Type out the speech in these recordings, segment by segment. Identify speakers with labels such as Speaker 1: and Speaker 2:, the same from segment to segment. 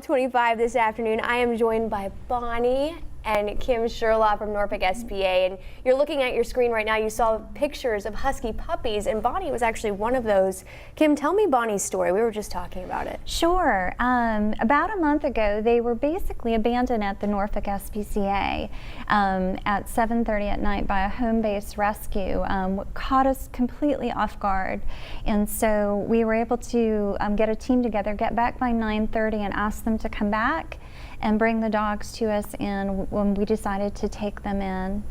Speaker 1: 12:25 this afternoon. I am joined by Bonnie and Kim Sherlock from Norfolk SPCA, and you're looking at your screen right now. You saw pictures of husky puppies, and Bonnie was actually one of those. Kim, tell me Bonnie's story. We were just talking about it.
Speaker 2: Sure. About a month ago, they were basically abandoned at the Norfolk SPCA at 7:30 at night by a home-based rescue. What caught us completely off guard, and so we were able to get a team together, get back by 9:30, and ask them to come back and bring the dogs to us, and when we decided to take them in.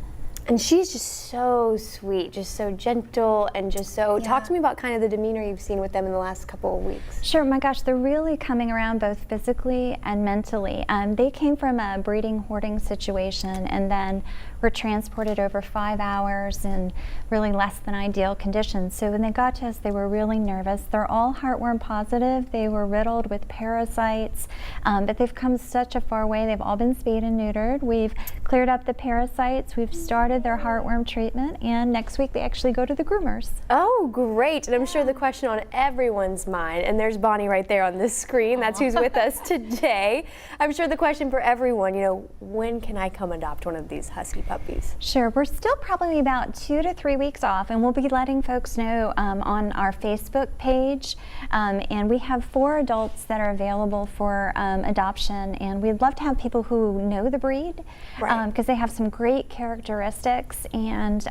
Speaker 1: And she's just so sweet, just so gentle, and just so,
Speaker 2: Yeah.
Speaker 1: Talk to me about kind of the demeanor you've seen with them in the last couple of weeks.
Speaker 2: Sure, my gosh, they're really coming around both physically and mentally. They came from a breeding hoarding situation and then were transported over 5 hours in really less than ideal conditions. So when they got to us, they were really nervous. They're all heartworm positive. They were riddled with parasites, but they've come such a far way. They've all been spayed and neutered. We've cleared up the parasites. We've started their heartworm treatment, and next week they actually go to the groomers.
Speaker 1: Oh, great. And I'm sure the question on everyone's mind, and there's Bonnie right there on this screen, that's who's with us today. I'm sure the question for everyone, when can I come adopt one of these husky puppies?
Speaker 2: Sure, we're still probably about 2 to 3 weeks off, and we'll be letting folks know on our Facebook page. And we have 4 adults that are available for adoption, and we'd love to have people who know the breed, because they have some great characteristics. And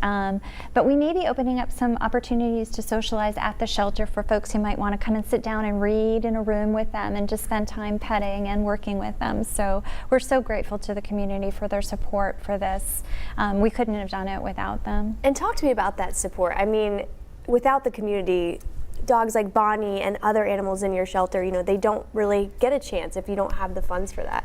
Speaker 2: but we may be opening up some opportunities to socialize at the shelter for folks who might want to come and sit down and read in a room with them and just spend time petting and working with them. So we're so grateful to the community for their support for this. We couldn't have done it without them.
Speaker 1: And talk to me about that support. I mean, without the community, dogs like Bonnie and other animals in your shelter, they don't really get a chance if you don't have the funds for that.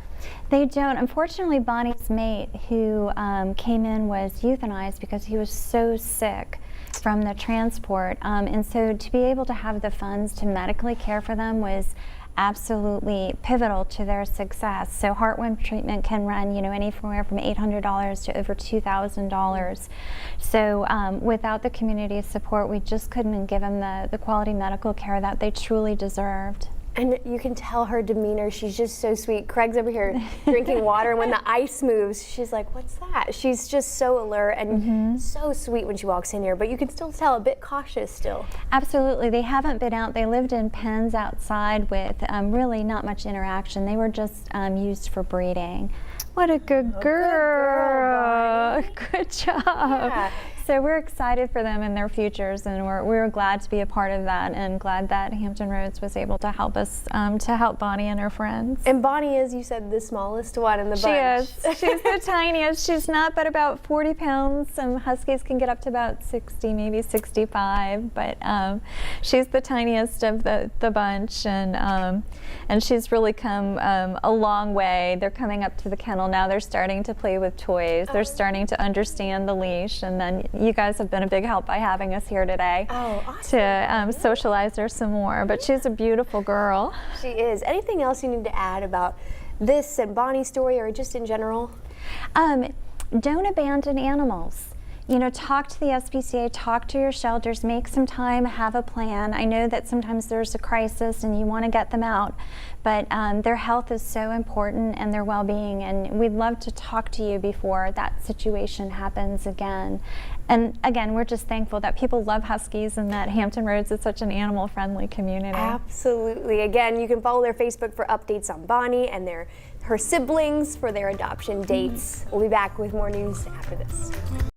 Speaker 2: They don't. Unfortunately, Bonnie's mate, who came in, was euthanized because he was so sick from the transport. And so to be able to have the funds to medically care for them was absolutely pivotal to their success. So heartworm treatment can run, anywhere from $800 to over $2,000. So without the community support, we just couldn't give them the quality medical care that they truly deserved.
Speaker 1: And you can tell her demeanor, she's just so sweet. Craig's over here drinking water, and when the ice moves, she's like, what's that? She's just so alert and so sweet when she walks in here, but you can still tell a bit cautious still.
Speaker 2: Absolutely. They haven't been out. They lived in pens outside with really not much interaction. They were just used for breeding. What a good girl. Good job.
Speaker 1: Yeah.
Speaker 2: So we're excited for them and their futures, and we're glad to be a part of that, and glad that Hampton Roads was able to help us to help Bonnie and her friends.
Speaker 1: And Bonnie is, you said, the smallest one in the bunch.
Speaker 2: She is. She's the tiniest. She's not but about 40 pounds. Some huskies can get up to about 60, maybe 65, but she's the tiniest of the bunch, and she's really come a long way. They're coming up to the kennel now. They're starting to play with toys. They're starting to understand the leash, and then you guys have been a big help by having us here today to socialize her some more. But she's a beautiful girl.
Speaker 1: She is. Anything else you need to add about this and Bonnie's story, or just in general?
Speaker 2: Don't abandon animals. Talk to the SPCA, talk to your shelters, make some time, have a plan. I know that sometimes there's a crisis and you want to get them out, but their health is so important, and their well-being, and we'd love to talk to you before that situation happens again. And again, we're just thankful that people love huskies and that Hampton Roads is such an animal-friendly community.
Speaker 1: Absolutely. Again, you can follow their Facebook for updates on Bonnie and her siblings for their adoption dates. We'll be back with more news after this.